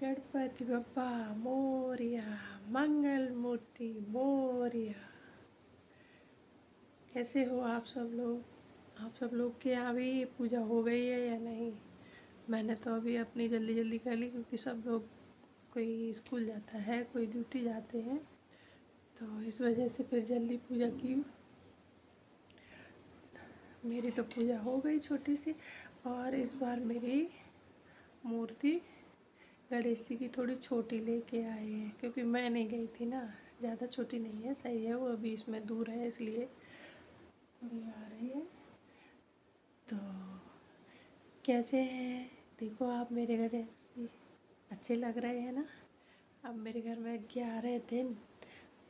गणपति बप्पा मोरया, मंगल मूर्ति मोरया। कैसे हो आप सब लोग? आप सब लोग के यहाँ भी पूजा हो गई है या नहीं? मैंने तो अभी अपनी जल्दी जल्दी कर ली, क्योंकि सब लोग कोई स्कूल जाता है, कोई ड्यूटी जाते हैं, तो इस वजह से फिर जल्दी पूजा की। मेरी तो पूजा हो गई छोटी सी। और इस बार मेरी मूर्ति गणेश जी की थोड़ी छोटी लेके आए हैं, क्योंकि मैं नहीं गई थी ना। ज़्यादा छोटी नहीं है, सही है। वो अभी इसमें दूर है, इसलिए थोड़ी आ रही है। तो कैसे हैं? देखो आप मेरे गणेश जी अच्छे लग रहे हैं ना। अब मेरे घर में 11 दिन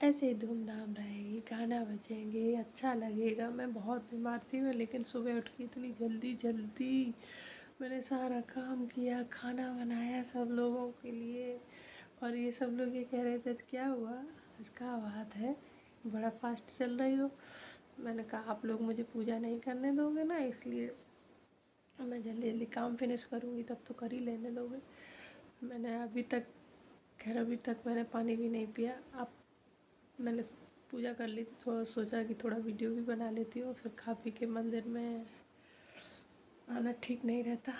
ऐसे ही धूमधाम रहेगी, गाना बजेंगे, अच्छा लगेगा। मैं बहुत बीमार थी मैं, लेकिन सुबह उठ के इतनी जल्दी जल्दी मैंने सारा काम किया, खाना बनाया सब लोगों के लिए। और ये सब लोग ये कह रहे थे क्या हुआ, आज क्या बात है, बड़ा फास्ट चल रही हो। मैंने कहा आप लोग मुझे पूजा नहीं करने दोगे ना, इसलिए मैं जल्दी जल्दी काम फिनिश करूँगी, तब तो कर ही लेने दोगे। मैंने अभी तक अभी तक मैंने पानी भी नहीं पिया। अब मैंने पूजा कर ली तो सोचा कि थोड़ा वीडियो भी बना लेती हूँ, फिर खा पी के मंदिर में आना ठीक नहीं रहता,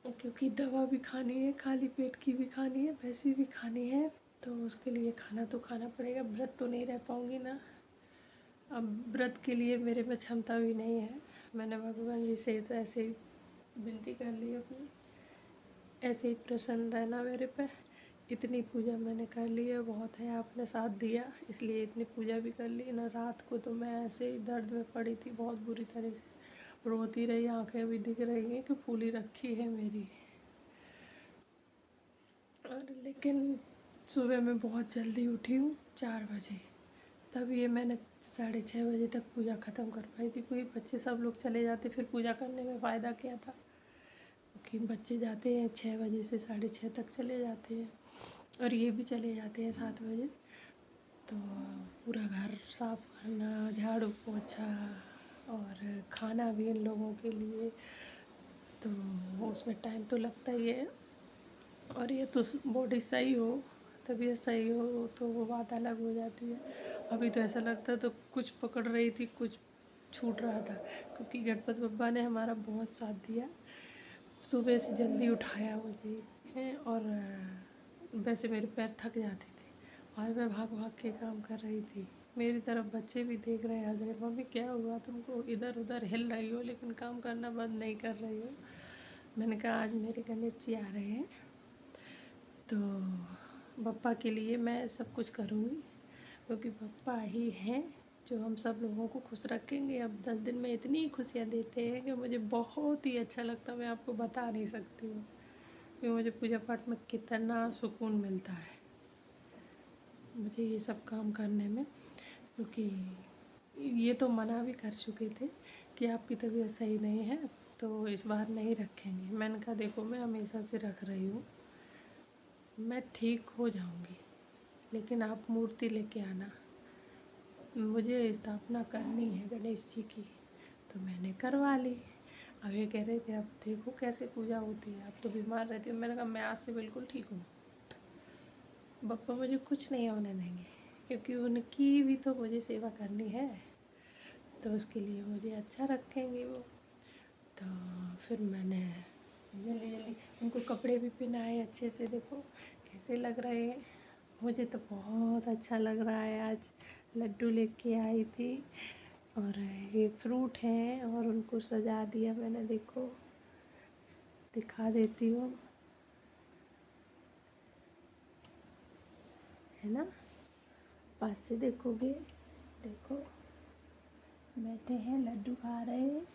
क्योंकि दवा भी खानी है, खाली पेट की भी खानी है, वैसी भी खानी है, तो उसके लिए खाना तो खाना पड़ेगा। व्रत तो नहीं रह पाऊँगी ना। अब व्रत के लिए मेरे में क्षमता भी नहीं है। मैंने भगवान जी से तो ऐसे ही विनती कर ली अपनी, ऐसे ही प्रसन्न रहना मेरे पे। इतनी पूजा मैंने कर ली है, बहुत है, आपने साथ दिया इसलिए इतनी पूजा भी कर ली ना। रात को तो मैं ऐसे ही दर्द में पड़ी थी बहुत बुरी तरह से, रोती रही, आंखें भी दिख रही हैं कि फूली रखी है मेरी। और लेकिन सुबह मैं बहुत जल्दी उठी हूँ, 4 बजे, तब ये मैंने 6:30 बजे तक पूजा ख़त्म कर पाई थी। कोई बच्चे सब लोग चले जाते, फिर पूजा करने में फ़ायदा क्या था, क्योंकि बच्चे जाते हैं 6 बजे से 6:30 तक चले जाते हैं, और ये भी चले जाते हैं 7 बजे। तो पूरा घर साफ़ करना, झाड़ू पोछा और खाना भी इन लोगों के लिए, तो उसमें टाइम तो लगता ही है। और ये तो बॉडी सही हो, तबीयत सही हो तो वो बात अलग हो जाती है। अभी तो ऐसा लगता तो कुछ पकड़ रही थी, कुछ छूट रहा था, क्योंकि गणपति बप्पा ने हमारा बहुत साथ दिया। सुबह से जल्दी उठाया मुझे है, और वैसे मेरे पैर थक जाते थे, और मैं भाग भाग के काम कर रही थी। मेरी तरफ बच्चे भी देख रहे हैं, हंस रहे, मम्मी क्या हुआ तुमको, इधर उधर हिल रही हो लेकिन काम करना बंद नहीं कर रही हो। मैंने कहा आज मेरे गणेश जी आ रहे हैं, तो बप्पा के लिए मैं सब कुछ करूँगी, क्योंकि बप्पा ही हैं जो हम सब लोगों को खुश रखेंगे। अब 10 दिन में इतनी खुशियाँ देते हैं कि मुझे बहुत ही अच्छा लगता है, मैं आपको बता नहीं सकती हूँ कि मुझे पूजा पाठ में कितना सुकून मिलता है, मुझे ये सब काम करने में। क्योंकि ये तो मना भी कर चुके थे कि आपकी तबीयत सही नहीं है तो इस बार नहीं रखेंगे। मैंने कहा देखो मैं हमेशा से रख रही हूँ, मैं ठीक हो जाऊँगी, लेकिन आप मूर्ति लेके आना, मुझे स्थापना करनी है गणेश जी की। तो मैंने करवा ली। अब ये कह रहे थे अब देखो कैसे पूजा होती है, अब तो बीमार रहती हूँ। मैंने कहा मैं आज से बिल्कुल ठीक हूँ, बप्पा मुझे कुछ नहीं होने देंगे, क्योंकि उनकी भी तो मुझे सेवा करनी है, तो उसके लिए मुझे अच्छा रखेंगे वो। तो फिर मैंने जल्दी जल्दी उनको कपड़े भी पहनाए अच्छे से, देखो कैसे लग रहे हैं। मुझे तो बहुत अच्छा लग रहा है। आज लड्डू लेके आई थी, और ये फ्रूट हैं, और उनको सजा दिया मैंने, देखो दिखा देती हूँ, है ना, पास से देखोगे, देखो बैठे हैं लड्डू खा रहे हैं,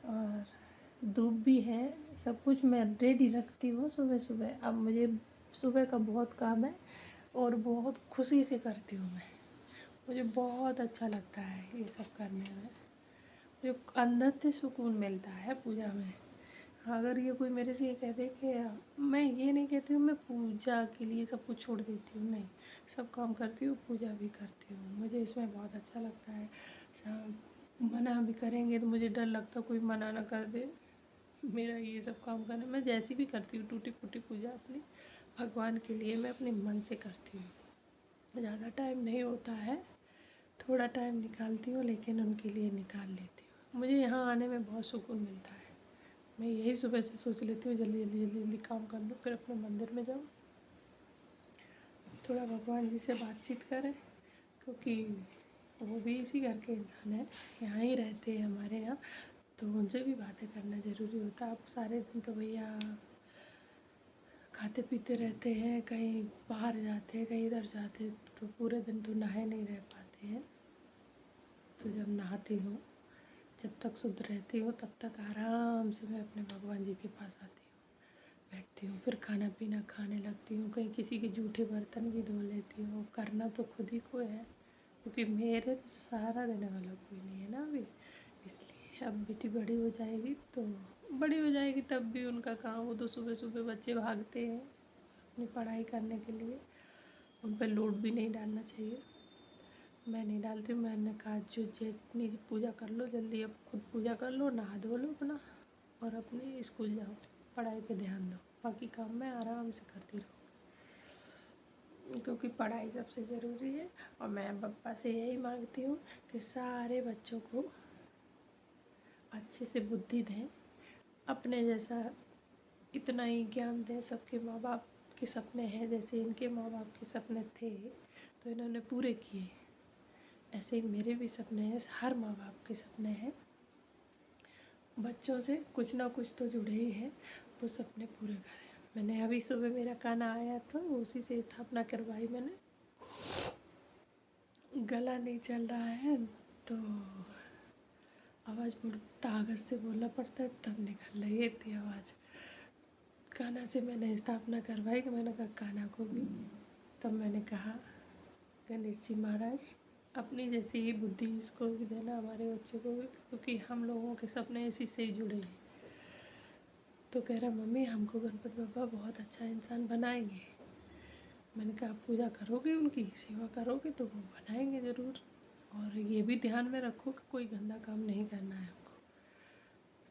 और धूप भी है। सब कुछ मैं रेडी रखती हूँ सुबह सुबह। अब मुझे सुबह का बहुत काम है, और बहुत खुशी से करती हूँ मैं, मुझे बहुत अच्छा लगता है ये सब करने में, मुझे अंदर से सुकून मिलता है पूजा में। अगर ये कोई मेरे से ये कह दे कि मैं ये नहीं कहती हूँ मैं पूजा के लिए सब कुछ छोड़ देती हूँ, नहीं, सब काम करती हूँ, पूजा भी करती हूँ, मुझे इसमें बहुत अच्छा लगता है। सब मना भी करेंगे तो मुझे डर लगता कोई मना ना कर दे, मेरा ये सब काम करना, मैं जैसी भी करती हूँ टूटी फूटी पूजा अपनी भगवान के लिए मैं अपने मन से करती हूँ। ज़्यादा टाइम नहीं होता है, थोड़ा टाइम निकालती हूँ लेकिन उनके लिए निकाल लेती हूँ। मुझे यहाँ आने में बहुत सुकून मिलता है। मैं यही सुबह से सोच लेती हूँ जल्दी जल्दी जल्दी जल्दी काम कर लूँ, फिर अपने मंदिर में जाऊँ, थोड़ा भगवान जी से बातचीत करें, क्योंकि वो भी इसी घर के इंसान हैं, यहाँ ही रहते हैं हमारे यहाँ, तो उनसे भी बातें करना ज़रूरी होता है। आप सारे दिन तो भैया खाते पीते रहते हैं, कहीं बाहर जाते हैं, कहीं इधर जाते हैं, तो पूरे दिन तो नहाए नहीं रह पाते हैं। तो जब नहाती हूँ, जब तक शुद्ध रहती हूँ तब तक आराम से मैं अपने भगवान जी के पास आती हूँ, बैठती हूँ, फिर खाना पीना खाने लगती हूँ, कहीं किसी के जूठे बर्तन भी धो लेती हूँ। करना तो खुद ही को है, क्योंकि मेरे सहारा देने वाला कोई नहीं है ना अभी, इसलिए। अब बेटी बड़ी हो जाएगी तो बड़ी हो जाएगी तब भी उनका काम, वो तो सुबह सुबह बच्चे भागते हैं अपनी पढ़ाई करने के लिए, उन पर लोड भी नहीं डालना चाहिए। मैं नहीं डालती हूँ, मैंने कहा जो जितनी पूजा कर लो जल्दी, अब खुद पूजा कर लो, नहा धो लो अपना और अपने स्कूल जाओ, पढ़ाई पे ध्यान दो, बाकी काम मैं आराम से करती रहूँ, क्योंकि पढ़ाई सबसे ज़रूरी है। और मैं पापा से यही मांगती हूँ कि सारे बच्चों को अच्छे से बुद्धि दें, अपने जैसा इतना ही ज्ञान दें। सबके माँ बाप के सपने हैं, जैसे इनके माँ बाप के सपने थे तो इन्होंने पूरे किए, ऐसे ही मेरे भी सपने हैं, हर माँ बाप के सपने हैं। बच्चों से कुछ ना कुछ तो जुड़े ही हैं, वो सपने पूरे करें। मैंने अभी सुबह मेरा गाना आया था, उसी से स्थापना करवाई मैंने। गला नहीं चल रहा है तो आवाज़ ताकत से बोलना पड़ता है, तब निकल रही थी आवाज़। कान्हा से मैंने स्थापना करवाई कि मैंने कहा कान्हा को भी, तब मैंने कहा गणेश जी महाराज अपनी जैसी ही बुद्धि इसको भी देना, हमारे बच्चे को भी, क्योंकि हम लोगों के सपने इसी से ही जुड़े हैं। तो कह रहा मम्मी हमको गणपति बाबा बहुत अच्छा इंसान बनाएंगे। मैंने कहा आप पूजा करोगे, उनकी सेवा करोगे तो वो बनाएंगे ज़रूर, और ये भी ध्यान में रखो कि कोई गंदा काम नहीं करना है हमको,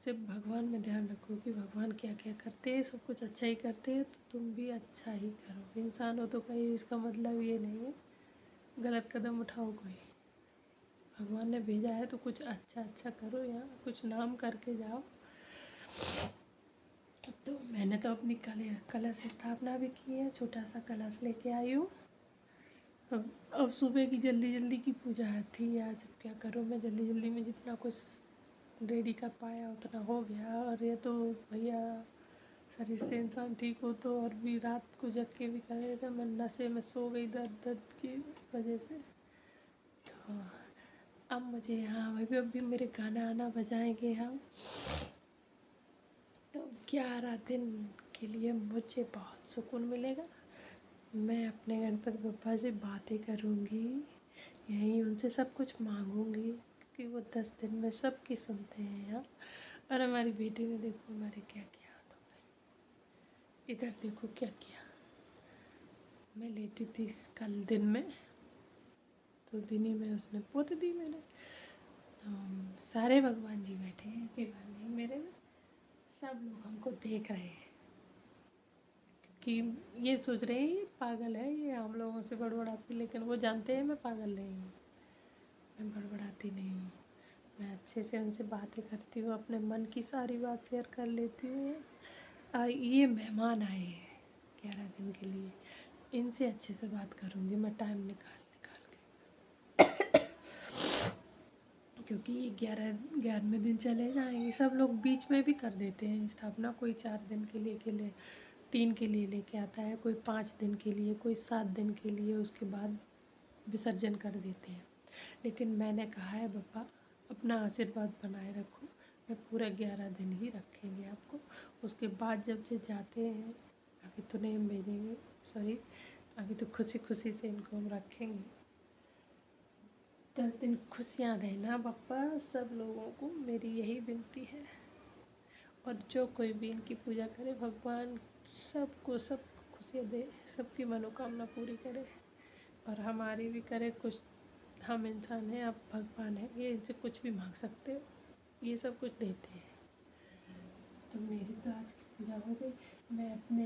सिर्फ भगवान में ध्यान रखो कि भगवान क्या क्या करते हैं, सब कुछ अच्छा ही करते हैं, तो तुम भी अच्छा ही करो। इंसान हो तो कहीं इसका मतलब ये नहीं है गलत कदम उठाओ कोई, भगवान ने भेजा है तो कुछ अच्छा अच्छा करो, यहाँ कुछ नाम करके जाओ। तो मैंने तो अपनी कलश स्थापना भी की है, छोटा सा कलश लेके आई हूँ। अब सुबह की जल्दी जल्दी की पूजा थी आज, अब क्या करूँ मैं, जल्दी जल्दी में जितना कुछ रेडी कर पाया उतना हो गया। और ये तो भैया शरीर से इंसान ठीक हो तो और भी रात को जग के भी कर रहे थे, मैं नशे में सो गई दर्द दर्द की वजह से। तो अब मुझे यहाँ अभी मेरे गाना आना बजाएंगे हम, तो 11 दिन के लिए मुझे बहुत सुकून मिलेगा। मैं अपने गणपति बप्पा से बातें करूँगी, यहीं उनसे सब कुछ मांगूंगी, क्योंकि वो 10 दिन में सबकी सुनते हैं यार। और हमारी बेटी ने देखो हमारे क्या किया हाथों पे, इधर देखो क्या किया। मैं लेटी थी कल दिन में, तो दिन ही में उसने पोत दी मैंने। सारे भगवान जी बैठे हैं, ऐसी बात नहीं, मेरे में सब लोग हमको देख रहे हैं, कि ये सोच रहे हैं ये पागल है, ये हम लोगों से बड़बड़ाती, लेकिन वो जानते हैं मैं पागल नहीं हूँ, मैं बड़बड़ाती नहीं हूँ। मैं अच्छे से उनसे बातें करती हूँ, अपने मन की सारी बात शेयर कर लेती हूँ। ये मेहमान आए हैं 11 दिन के लिए, इनसे अच्छे से बात करूँगी मैं टाइम निकाल के, क्योंकि ये 11वें दिन चले जाएंगे। सब लोग बीच में भी कर देते हैं स्थापना, कोई 4 दिन के लिए 3 के लिए लेके आता है, कोई 5 दिन के लिए, कोई 7 दिन के लिए, उसके बाद विसर्जन कर देते हैं। लेकिन मैंने कहा है बप्पा अपना आशीर्वाद बनाए रखो, मैं पूरा 11 दिन ही रखेंगे आपको, उसके बाद जब से जाते हैं अभी तो नहीं भेजेंगे, सॉरी, अभी तो खुशी खुशी से इनको हम रखेंगे। 10 दिन खुशियाँ देना बप्पा सब लोगों को, मेरी यही विनती है। और जो कोई भी इनकी पूजा करे भगवान सबको खुशियाँ दे, सबकी मनोकामना पूरी करे, और हमारी भी करे। कुछ हम इंसान हैं, आप भगवान हैं, ये इनसे कुछ भी मांग सकते हो, ये सब कुछ देते हैं। तो मेरी तो आज की पूजा हो गई। मैं अपने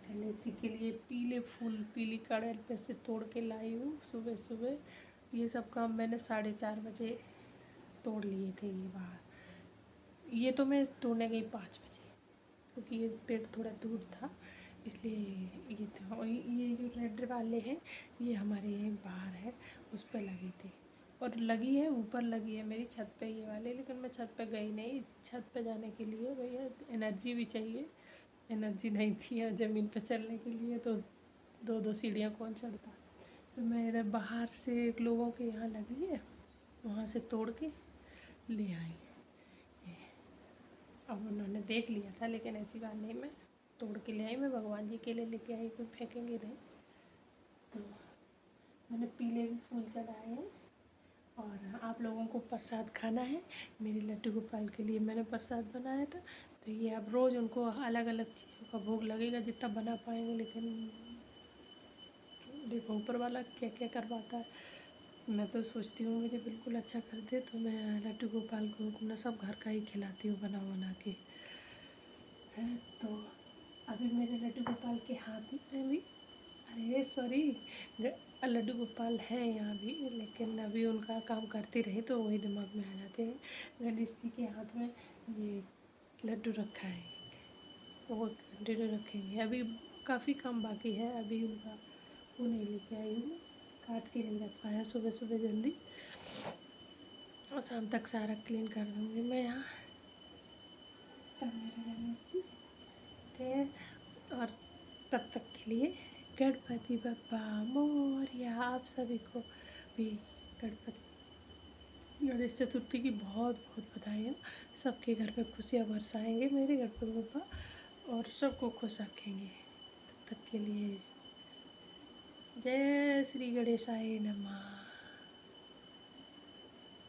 गणेश जी के लिए पीले फूल पीली कड़ैल पे से तोड़ के लाई हूँ सुबह सुबह। ये सब काम मैंने 4:30 बजे तोड़ लिए थे। ये बाहर ये तो मैं तोड़ने गई 5 बजे, क्योंकि ये पेड़ थोड़ा दूर था इसलिए। ये था, और ये जो रेड वाले हैं ये हमारे बाहर है, उस पर लगी थी और लगी है ऊपर लगी है मेरी छत पे ये वाले। लेकिन मैं छत पे गई नहीं, छत पे जाने के लिए भैया एनर्जी भी चाहिए, एनर्जी नहीं थी और ज़मीन पे चलने के लिए तो 2-2 सीढ़ियाँ कौन चढ़ता। तो मैं इधर बाहर से एक लोगों के यहाँ लगी है वहाँ से तोड़ के ले आई। अब उन्होंने देख लिया था, लेकिन ऐसी बात नहीं, मैं तोड़ के ले आई, मैं भगवान जी के लिए लेके आई, कोई फेंकेंगे नहीं। तो मैंने पीले भी फूल चढ़ाए हैं और आप लोगों को प्रसाद खाना है। मेरे लड्डू गोपाल के लिए मैंने प्रसाद बनाया था, तो ये अब रोज़ उनको अलग अलग चीज़ों का भोग लगेगा जितना बना पाएंगे। लेकिन देखो ऊपर वाला क्या क्या करवाता है। मैं तो सोचती हूँ मुझे बिल्कुल अच्छा कर दे, तो मैं लड्डू गोपाल को अपना सब घर का ही खिलाती हूँ बना बना के। तो अभी मेरे लड्डू गोपाल के हाथ में भी, अरे सॉरी, लड्डू गोपाल हैं यहाँ भी, लेकिन अभी उनका काम करती रही तो वही दिमाग में आ जाते हैं। गणेश जी के हाथ में ये लड्डू रखा है, वो कंटिन्यू रखेंगे। अभी काफ़ी काम बाकी है, अभी उनका वो नहीं लेके आई हूँ, काट के नहीं रख पाया सुबह सुबह जल्दी, और शाम तक सारा क्लीन कर दूँगी मैं यहाँ। तब मेरे गणेश जी थे, और तब तक के लिए गणपति बप्पा मोरया। आप सभी को भी गणेश चतुर्थी की बहुत बहुत बधाई। सबके घर में खुशियाँ बरसाएंगे मेरे गणपति बप्पा और सबको खुश रखेंगे। तब तक के लिए जय श्री गणेशाय नमः।